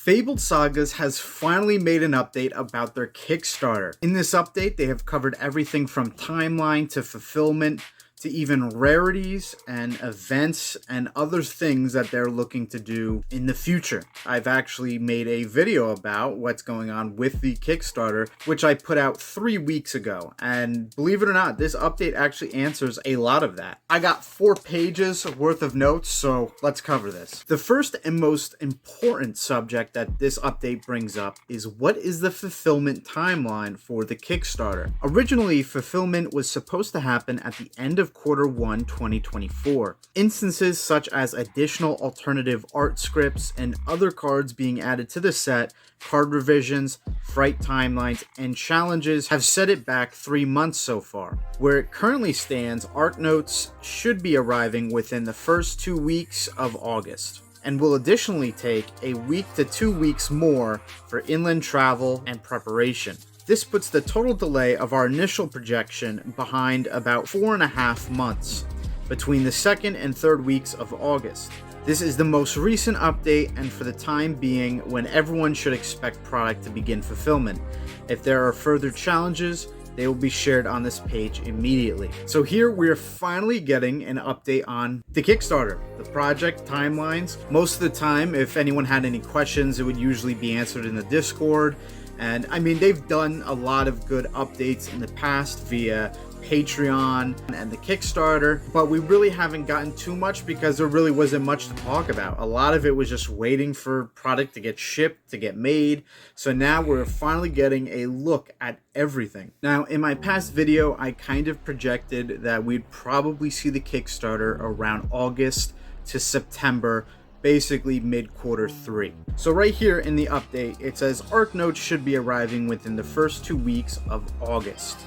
Fabled Sagas has finally made an update about their Kickstarter. In this update, they have covered everything from timeline to fulfillment to even rarities and events and other things that they're looking to do in the future. I've actually made a video about what's going on with the Kickstarter, which I put out 3 weeks ago. And believe it or not, this update actually answers a lot of that. I got 4 pages worth of notes, so let's cover this. The first and most important subject that this update brings up is what is the fulfillment timeline for the Kickstarter. Originally, fulfillment was supposed to happen at the end of Q1 2024. Instances such as additional alternative art scripts and other cards being added to the set, card revisions, fright timelines, and challenges have set it back 3 months so far. Where it currently stands, art notes should be arriving within the first 2 weeks of August, and will additionally take a week to 2 weeks more for inland travel and preparation. This puts the total delay of our initial projection behind about 4.5 months between the 2nd and 3rd weeks of August. This is the most recent update, and for the time being, when everyone should expect product to begin fulfillment. If there are further challenges, they will be shared on this page immediately. So here we're finally getting an update on the Kickstarter, the project timelines. Most of the time, if anyone had any questions, it would usually be answered in the Discord. And I mean, they've done a lot of good updates in the past via Patreon and the Kickstarter, but we really haven't gotten too much because there really wasn't much to talk about. A lot of it was just waiting for product to get shipped, to get made. So now we're finally getting a look at everything. Now, in my past video, I kind of projected that we'd probably see the Kickstarter around August to September, basically mid-Q3. So right here in the update, it says Arc Notes should be arriving within the first 2 weeks of August.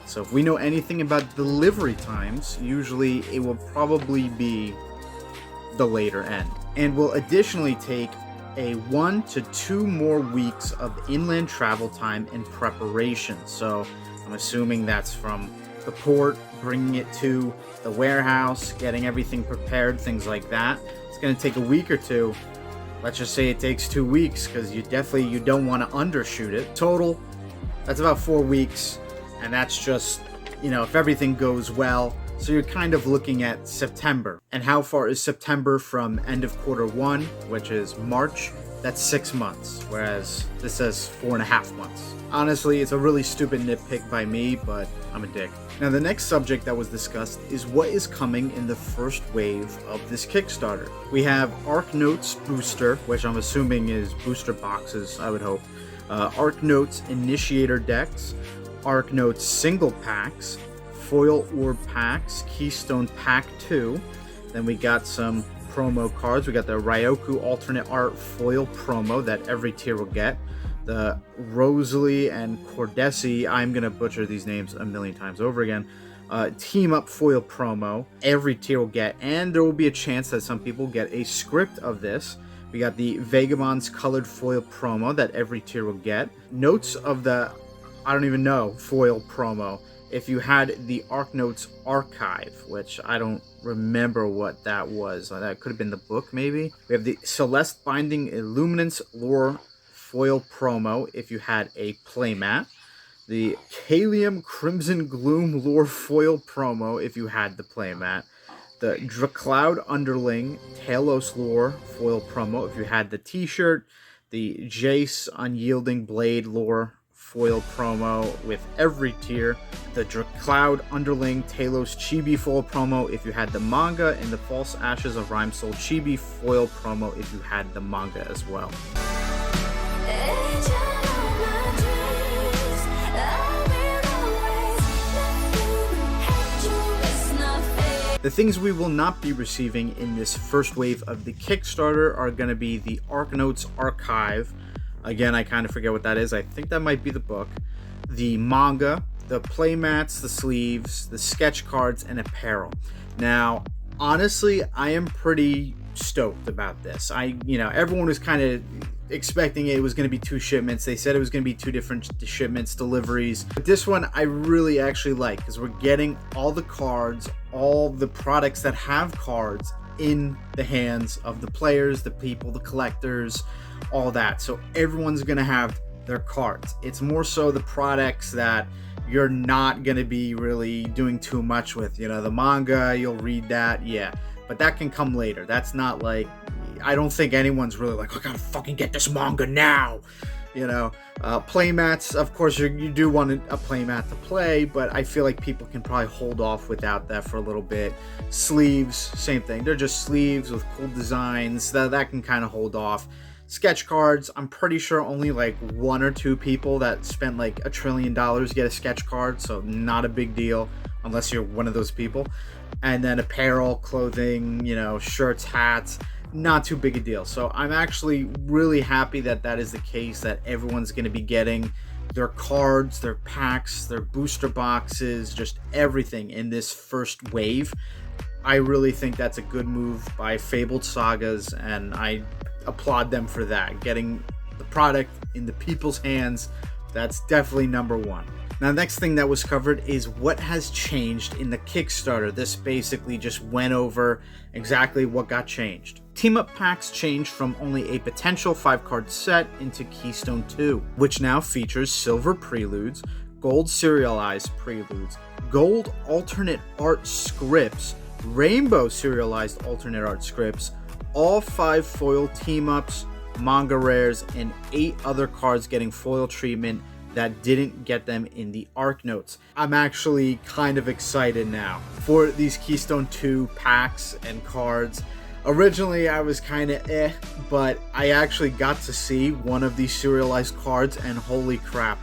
So if we know anything about delivery times, usually it will probably be the later end. And will additionally take a 1 to 2 more weeks of inland travel time in preparation. So I'm assuming that's from the port, bringing it to the warehouse, getting everything prepared, things like that. It's going to take a week or two. Let's just say it takes 2 weeks because you don't want to undershoot it. Total, that's about 4 weeks. And that's just, if everything goes well. So you're kind of looking at September. And how far is September from end of Q1, which is March? That's 6 months, whereas this says 4.5 months. Honestly, it's a really stupid nitpick by me, but I'm a dick. Now, the next subject that was discussed is what is coming in the first wave of this Kickstarter. We have Arc Notes Booster, which I'm assuming is booster boxes, I would hope. Arc Notes Initiator decks, Arc Notes Single Packs, Foil Orb Packs, Keystone Pack 2. Then we got some promo cards. We got the Ryoku Alternate Art Foil promo that every tier will get. The Rosalie and Cordesi, I'm going to butcher these names a million times over again, Team Up Foil promo, every tier will get, and there will be a chance that some people get a script of this. We got the Vagabond's Colored Foil promo that every tier will get. Notes of the, I don't even know, foil promo. If you had the Arc Notes Archive, which I don't remember what that was. That could have been the book, maybe. We have the Celeste Binding Illuminance Lore Foil promo if you had a playmat. The Kalium Crimson Gloom Lore Foil promo if you had the playmat. The Dracloud Underling Talos Lore Foil promo if you had the t-shirt. The Jace Unyielding Blade Lore Foil promo with every tier. The Dracloud Underling Talos Chibi Foil promo if you had the manga, and the False Ashes of Rhymesoul Chibi Foil promo if you had the manga as well. The things we will not be receiving in this first wave of the Kickstarter are going to be the Arc Notes Archive. Again, I kind of forget what that is. I think that might be the book. The manga, the playmats, the sleeves, the sketch cards, and apparel. Now, honestly, I am pretty stoked about this. Everyone was kind of expecting it was going to be 2 shipments. They said it was going to be 2 different shipments, deliveries. But this one I really actually like because we're getting all the cards, all the products that have cards in the hands of the players, the people, the collectors. all that. So everyone's gonna have their cards. It's more so the products that you're not gonna be really doing too much with. You know, the manga, you'll read that, yeah, but that can come later. That's not like, I don't think anyone's really like, I gotta fucking get this manga now. You know, playmats, of course, you do want a playmat to play, but I feel like people can probably hold off without that for a little bit. Sleeves, same thing. They're just sleeves with cool designs. That can kind of hold off. Sketch cards, I'm pretty sure only like 1 or 2 people that spent like $1 trillion get a sketch card, so not a big deal unless you're one of those people. And then apparel, clothing, you know, shirts, hats, not too big a deal. So I'm actually really happy that that is the case, that everyone's going to be getting their cards, their packs, their booster boxes, just everything in this first wave. I really think that's a good move by Fabled Sagas, and I applaud them for that. Getting the product in the people's hands, that's definitely number one. Now, the next thing that was covered is what has changed in the Kickstarter. This basically just went over exactly what got changed. Team-up packs changed from only a potential 5-card set into Keystone 2, which now features silver preludes, gold serialized preludes, gold alternate art scripts, rainbow serialized alternate art scripts, all 5 foil team-ups, manga rares, and 8 other cards getting foil treatment that didn't get them in the ARC notes. I'm actually kind of excited now for these Keystone 2 packs and cards. Originally, I was kind of but I actually got to see one of these serialized cards, and holy crap,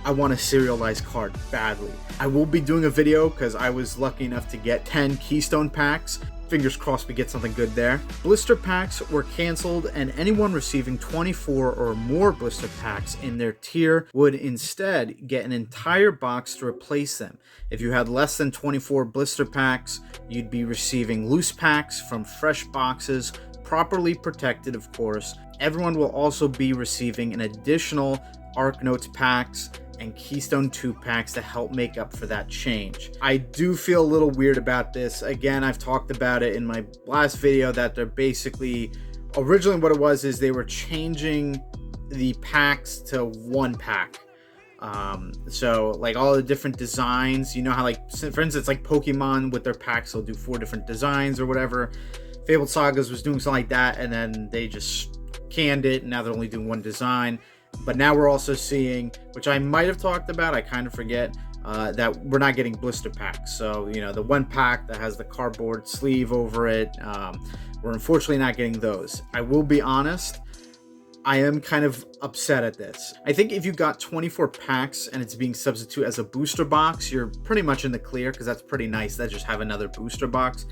I want a serialized card badly. I will be doing a video because I was lucky enough to get 10 Keystone packs. Fingers crossed we get something good there. Blister packs were canceled, and anyone receiving 24 or more blister packs in their tier would instead get an entire box to replace them. If you had less than 24 blister packs, you'd be receiving loose packs from fresh boxes, properly protected, of course. Everyone will also be receiving an additional ARC Notes packs and Keystone 2 packs to help make up for that change. I do feel a little weird about this. Again, I've talked about it in my last video that they're basically, originally what it was is they were changing the packs to 1 pack. So like all the different designs, you know how like, for instance, like Pokemon with their packs, they'll do 4 different designs or whatever. Fabled Sagas was doing something like that, and then they just canned it, and now they're only doing 1 design. But now we're also seeing, which I might have talked about, I kind of forget, that we're not getting blister packs. So, you know, the 1 pack that has the cardboard sleeve over it, we're unfortunately not getting those. I will be honest, I am kind of upset at this. I think if you got 24 packs and it's being substituted as a booster box, you're pretty much in the clear, because that's pretty nice. That just have another booster box.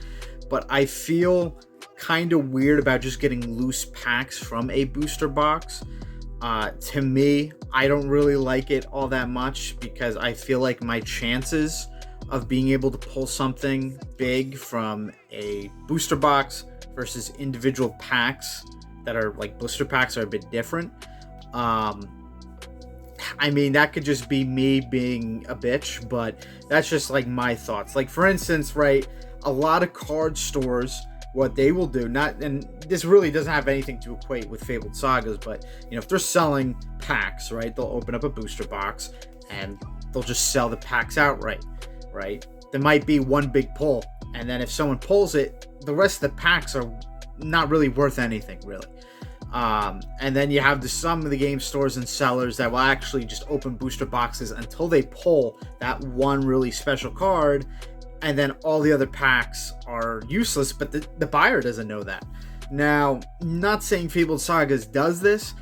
But I feel kind of weird about just getting loose packs from a booster box. To me, I don't really like it all that much, because I feel like my chances of being able to pull something big from a booster box versus individual packs that are like blister packs are a bit different. I mean, that could just be me being a bitch, but that's just like my thoughts. Like, for instance, right, a lot of card stores, what they will do, and this really doesn't have anything to equate with Fabled Sagas, but you know, if they're selling packs, right, they'll open up a booster box and they'll just sell the packs outright, right? There might be 1 big pull, and then if someone pulls it, the rest of the packs are not really worth anything, really. And then you have some of the game stores and sellers that will actually just open booster boxes until they pull that 1 really special card, and then all the other packs are useless, but the buyer doesn't know that. Now, not saying Fabled Sagas does this,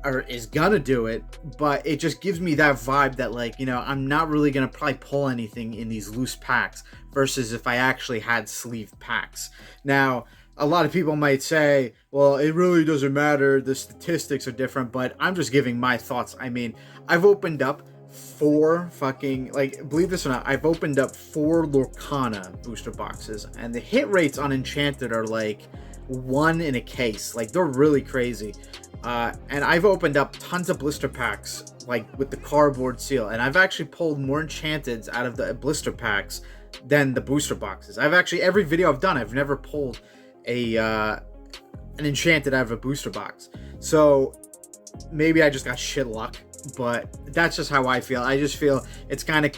or is gonna do it, but it just gives me that vibe that, like, you know, I'm not really gonna probably pull anything in these loose packs, versus if I actually had sleeved packs. Now, a lot of people might say, well, it really doesn't matter, the statistics are different, but I'm just giving my thoughts. I mean, I've opened up 4 fucking, like, believe this or not, I've opened up 4 Lorcana booster boxes, and the hit rates on Enchanted are like 1 in a case. Like, they're really crazy. And I've opened up tons of blister packs, like with the cardboard seal, and I've actually pulled more Enchanteds out of the blister packs than the booster boxes. I've actually, every video I've done, I've never pulled an Enchanted out of a booster box. So maybe I just got shit luck, but that's just how I feel. I just feel it's gonna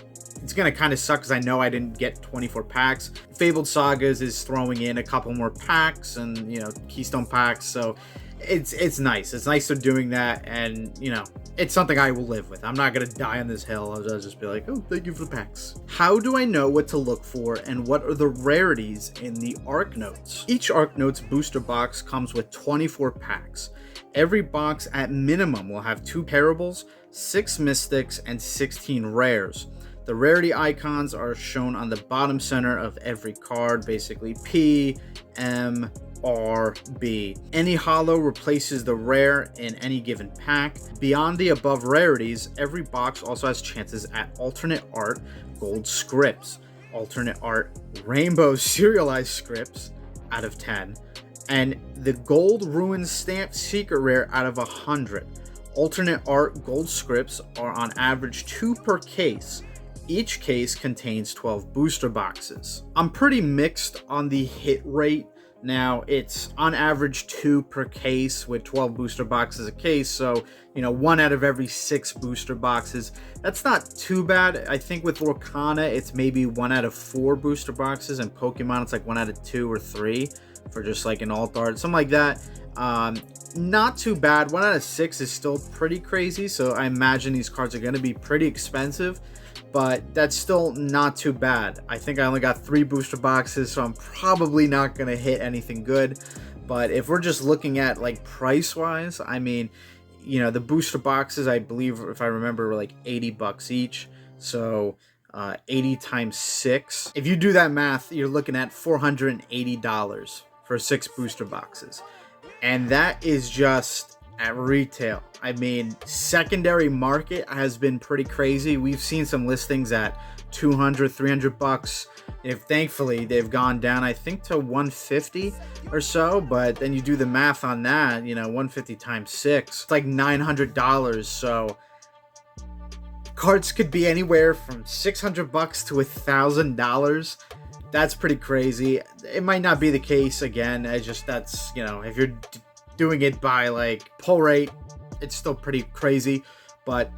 kind of suck because I know I didn't get 24 packs. Fabled Sagas is throwing in a couple more packs and, you know, Keystone packs, so it's nice. It's nice they're doing that, and, you know, it's something I will live with. I'm not gonna die on this hill. I'll just be like, oh, thank you for the packs. How do I know what to look for, and what are the rarities in the Arc Notes? Each Arc Notes booster box comes with 24 packs. Every box at minimum will have 2 parables, 6 mystics, and 16 rares. The rarity icons are shown on the bottom center of every card, basically P, M, R, B. Any holo replaces the rare in any given pack. Beyond the above rarities, every box also has chances at alternate art gold scripts, alternate art rainbow serialized scripts out of 10, and the gold ruin stamp secret rare out of 100. Alternate art gold scripts are on average 2 per case. Each case contains 12 booster boxes. I'm pretty mixed on the hit rate. Now, it's on average 2 per case with 12 booster boxes a case, so, you know, 1 out of every 6 booster boxes. That's not too bad. I think with Lorcana, it's maybe 1 out of 4 booster boxes, and Pokemon, it's like 1 out of 2 or 3 for just like an alt art, something like that. Not too bad. 1 out of 6 is still pretty crazy, so I imagine these cards are going to be pretty expensive, but that's still not too bad. I think I only got 3 booster boxes, so I'm probably not going to hit anything good. But if we're just looking at like price wise, I mean, you know, the booster boxes, I believe, if I remember, were like $80 each. So 80 times 6. If you do that math, you're looking at $480 for 6 booster boxes. And that is just at retail. I mean, secondary market has been pretty crazy. We've seen some listings at $200, $300. If thankfully they've gone down, I think, to $150 or so. But then you do the math on that, you know, $150 times 6, it's like $900. So cards could be anywhere from $600 to $1,000. That's pretty crazy. It might not be the case again. I just, that's, you know, if you're doing it by like pull rate, it's still pretty crazy, but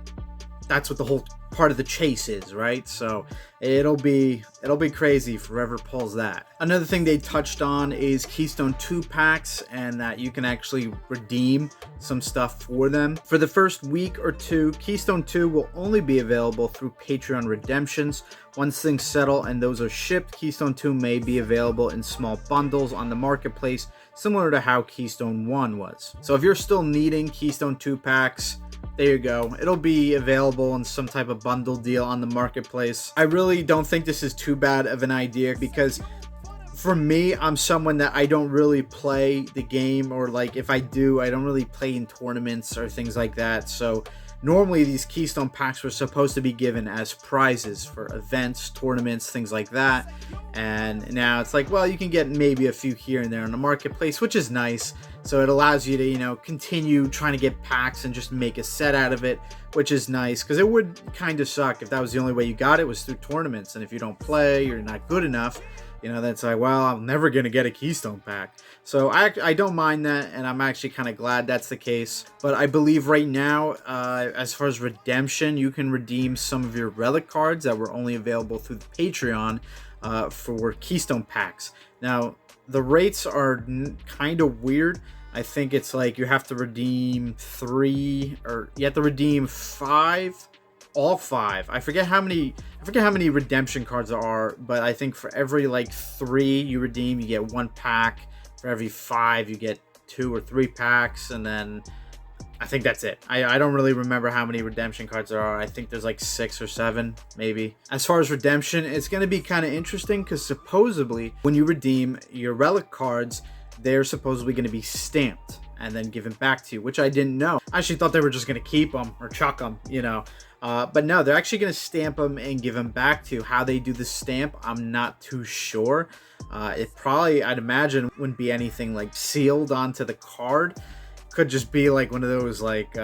that's what the whole part of the chase is, right? So it'll be crazy if whoever pulls that. Another thing they touched on is Keystone 2 packs, and that you can actually redeem some stuff for them. For the first week or two, Keystone 2 will only be available through Patreon redemptions. Once things settle and those are shipped, Keystone 2 may be available in small bundles on the marketplace, similar to how Keystone 1 was. So if you're still needing Keystone 2 packs, there you go. It'll be available in some type of bundle deal on the marketplace. I really don't think this is too bad of an idea, because for me, I'm someone that I don't really play the game, or like if I do, I don't really play in tournaments or things like that. So normally these Keystone packs were supposed to be given as prizes for events, tournaments, things like that. And now it's like, well, you can get maybe a few here and there on the marketplace, which is nice. So it allows you to, you know, continue trying to get packs and just make a set out of it, which is nice, because it would kind of suck if that was the only way you got it, was through tournaments. And if you don't play, you're not good enough, you know, that's like, well, I'm never going to get a Keystone pack. So I don't mind that, and I'm actually kind of glad that's the case. But I believe right now, as far as redemption, you can redeem some of your relic cards that were only available through the Patreon for Keystone packs. Now, the rates are kind of weird. I think it's like you have to redeem 3, or you have to redeem 5, all 5. I forget how many redemption cards there are, but I think for every like 3 you redeem, you get 1 pack. For every 5 you get 2 or 3 packs, and then I think that's it. I don't really remember how many redemption cards there are. I think there's like 6 or 7 maybe. As far as redemption, it's going to be kind of interesting, because supposedly when you redeem your relic cards, they're supposedly going to be stamped and then given back to you, which I didn't know. I actually thought they were just going to keep them or chuck them, you know. But no, they're actually going to stamp them and give them back to you. How they do the stamp, I'm not too sure. It probably, I'd imagine, wouldn't be anything like sealed onto the card. Could just be like one of those like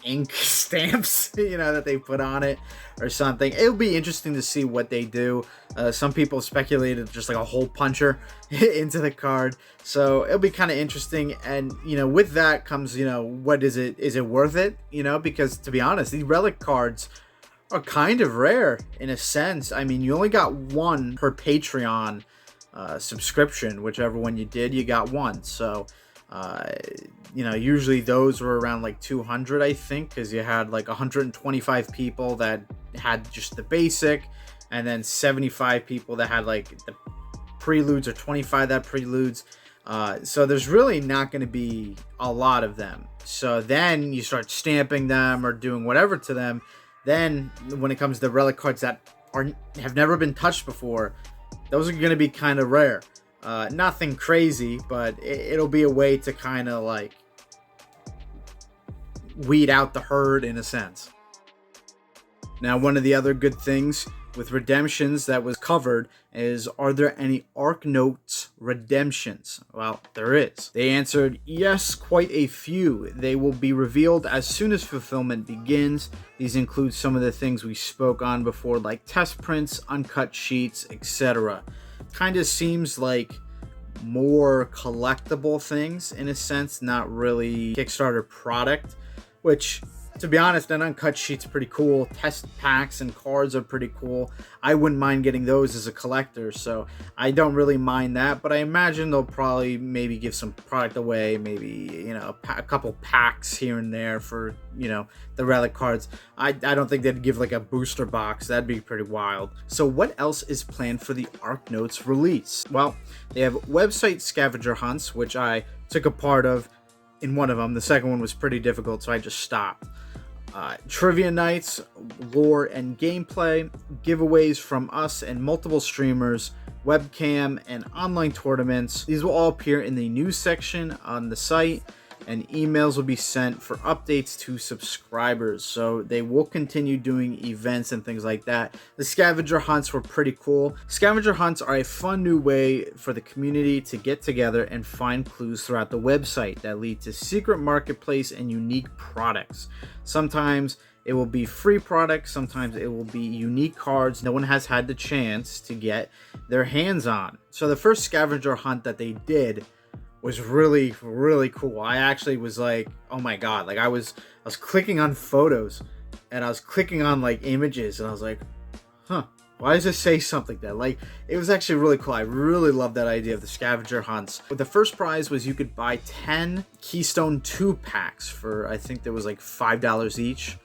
ink stamps, that they put on it or something. It'll be interesting to see what they do. Some people speculated just like a hole puncher into the card. So it'll be kind of interesting. And, with that comes, what is it? Is it worth it? Because to be honest, these relic cards are kind of rare in a sense. I mean, you only got one per Patreon subscription. Whichever one you did, you got one. So, usually those were around like 200, I think, because you had like 125 people that had just the basic, and then 75 people that had like the preludes, or 25 that preludes. So there's really not going to be a lot of them. So then you start stamping them or doing whatever to them. Then when it comes to relic cards that have never been touched before, those are going to be kind of rare. Nothing crazy, but it'll be a way to kind of like weed out the herd in a sense. Now, one of the other good things with redemptions that was covered is, are there any Arc Notes redemptions? Well, there is. They answered yes, quite a few. They will be revealed as soon as fulfillment begins. These include some of the things we spoke on before, like test prints, uncut sheets, etc. Kind of seems like more collectible things in a sense, not really Kickstarter product, which, to be honest, an uncut sheet's pretty cool. Test packs and cards are pretty cool. I wouldn't mind getting those as a collector, so I don't really mind that, but I imagine they'll probably maybe give some product away, maybe, a couple packs here and there for, the relic cards. I don't think they'd give like a booster box. That'd be pretty wild. So what else is planned for the Arc Notes release? Well, they have website scavenger hunts, which I took a part of in one of them. The second one was pretty difficult, so I just stopped. Trivia nights, lore and gameplay, giveaways from us and multiple streamers, webcam, and online tournaments. These will all appear in the news section on the site, and emails will be sent for updates to subscribers. So they will continue doing events and things like that. The scavenger hunts were pretty cool. Scavenger hunts are a fun new way for the community to get together and find clues throughout the website that lead to secret marketplace and unique products. Sometimes it will be free products, sometimes it will be unique cards no one has had the chance to get their hands on. So the first scavenger hunt that they did was really, really cool. I actually was like, oh my god, like I was clicking on photos and I was clicking on like images and I was like, why does it say something like that? Like, it was actually really cool. I really love that idea of the scavenger hunts. But the first prize was you could buy 10 Keystone 2 packs for, I think there was like $5 each,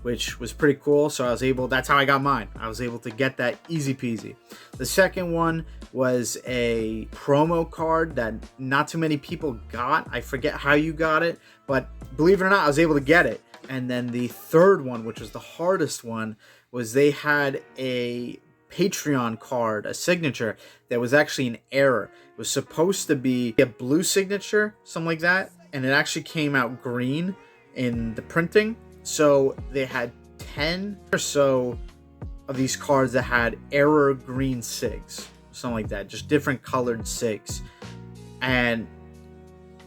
which was pretty cool. So that's how I got mine. I was able to get that easy peasy. The second one was a promo card that not too many people got. I forget how you got it, but believe it or not, I was able to get it. And then the third one, which was the hardest one, was they had a Patreon card, a signature, that was actually an error. It was supposed to be a blue signature, something like that, and it actually came out green in the printing. So they had 10 or so of these cards that had error green sigs, something like that, just different colored sigs, and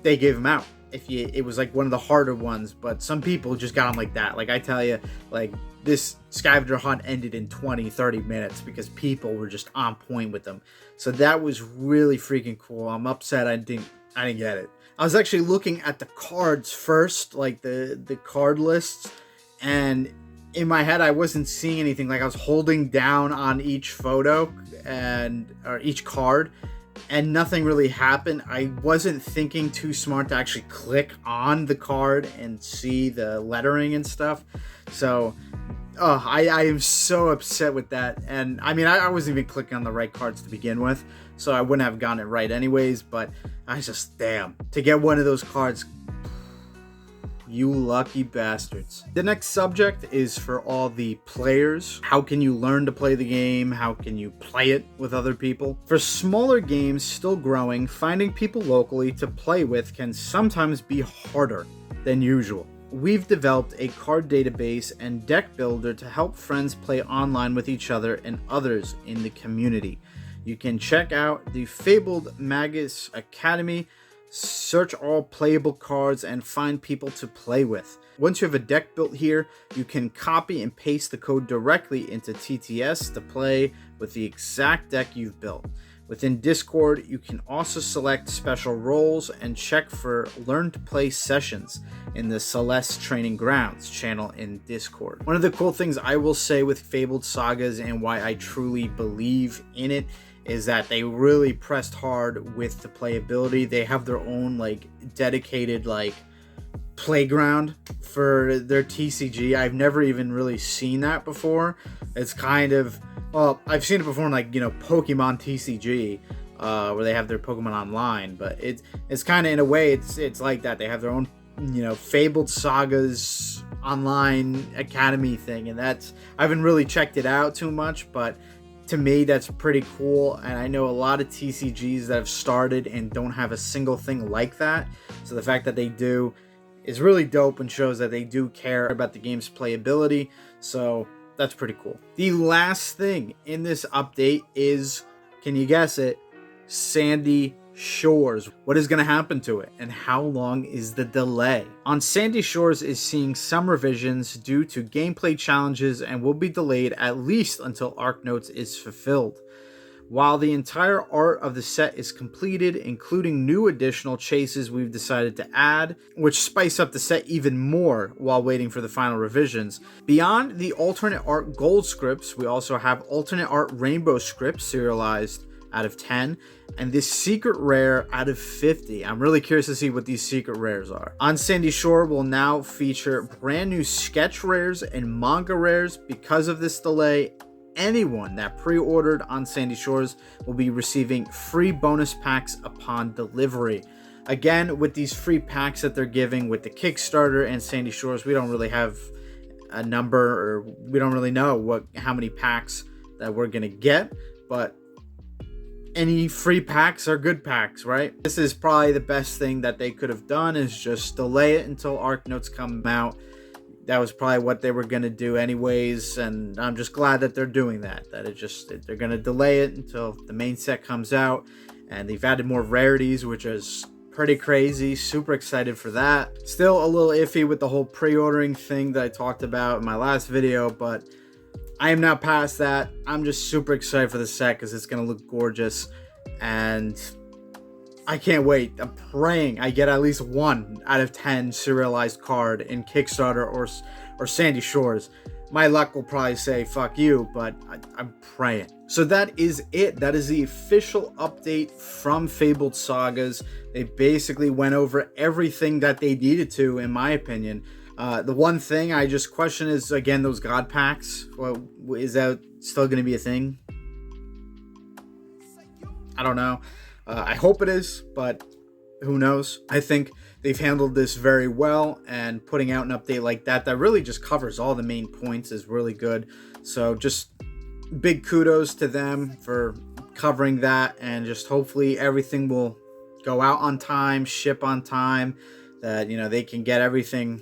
they gave them out. It was like one of the harder ones, but some people just got them like that. Like I tell you, like this scavenger hunt ended in 20-30 minutes because people were just on point with them. So that was really freaking cool. I'm upset I didn't get it. I was actually looking at the cards first, like the card lists, and in my head I wasn't seeing anything. Like I was holding down on each photo or each card, and nothing really happened. I wasn't thinking too smart to actually click on the card and see the lettering and stuff. So I am so upset with that. And I mean, I wasn't even clicking on the right cards to begin with, so I wouldn't have gotten it right anyways. But I just, damn, to get one of those cards, you lucky bastards. The next subject is for all the players. How can you learn to play the game? How can you play it with other people? For smaller games still growing, finding people locally to play with can sometimes be harder than usual. We've developed a card database and deck builder to help friends play online with each other and others in the community. You can check out the Fabled Sagas Academy search all playable cards, and find people to play with. Once you have a deck built here, you can copy and paste the code directly into TTS to play with the exact deck you've built. Within Discord, you can also select special roles and check for Learn to Play sessions in the Celeste Training Grounds channel in Discord. One of the cool things I will say with Fabled Sagas and why I truly believe in it is that they really pressed hard with the playability. They have their own dedicated playground for their TCG. I've never even really seen that before. It's kind of, well, I've seen it before in Pokemon TCG, where they have their Pokemon online, but it's kind of, in a way, it's like that. They have their own Fabled Sagas online academy thing, and I haven't really checked it out too much, but to me that's pretty cool. And I know a lot of TCGs that have started and don't have a single thing like that, so the fact that they do is really dope and shows that they do care about the game's playability. So that's pretty cool. The last thing in this update is, can you guess it, Sandy Shores. What is going to happen to it, and how long is the delay? On Sandy Shores is seeing some revisions due to gameplay challenges and will be delayed at least until Arknotes is fulfilled. While the entire art of the set is completed, including new additional chases we've decided to add, which spice up the set even more while waiting for the final revisions. Beyond the alternate art gold scripts, we also have alternate art rainbow scripts serialized out of 10, and this secret rare out of 50. I'm really curious to see what these secret rares are. On Sandy Shore will now feature brand new sketch rares and manga rares. Because of this delay, anyone that pre-ordered on Sandy Shores will be receiving free bonus packs upon delivery. Again, with these free packs that they're giving with the Kickstarter and Sandy Shores, we don't really have a number, or we don't really know how many packs that we're gonna get, but any free packs are good packs, right? This is probably the best thing that they could have done, is just delay it until Arknotes come out. That was probably what they were going to do anyways, and I'm just glad that they're doing that. They're going to delay it until the main set comes out, and they've added more rarities, which is pretty crazy. Super excited for that. Still a little iffy with the whole pre-ordering thing that I talked about in my last video, but I am now past that. I'm just super excited for the set because it's going to look gorgeous, and I can't wait. I'm praying I get at least 1 out of 10 serialized card in Kickstarter or Sandy Shores. My luck will probably say fuck you, but I'm praying. So that is it. That is the official update from Fabled Sagas. They basically went over everything that they needed to, in my opinion. The one thing I just question is, again, those God packs. Well, is that still going to be a thing? I don't know. I hope it is, but who knows? I think they've handled this very well, and putting out an update like that really just covers all the main points is really good. So just big kudos to them for covering that, and just hopefully everything will go out on time, ship on time, that they can get everything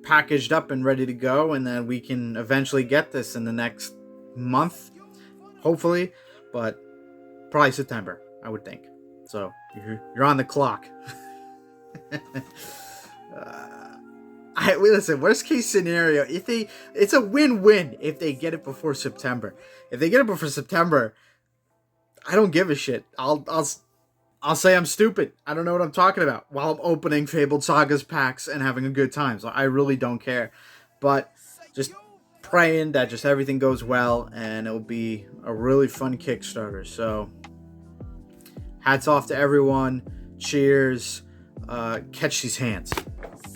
packaged up and ready to go, and then we can eventually get this in the next month, hopefully, but probably September, I would think. So you're on the clock. Listen, worst case scenario, it's a win-win if they get it before September. If they get it before September, I don't give a shit. I'll say I'm stupid. I don't know what I'm talking about while I'm opening Fabled Sagas packs and having a good time. So I really don't care. But just praying that just everything goes well, and it'll be a really fun Kickstarter. So hats off to everyone. Cheers. Catch these hands.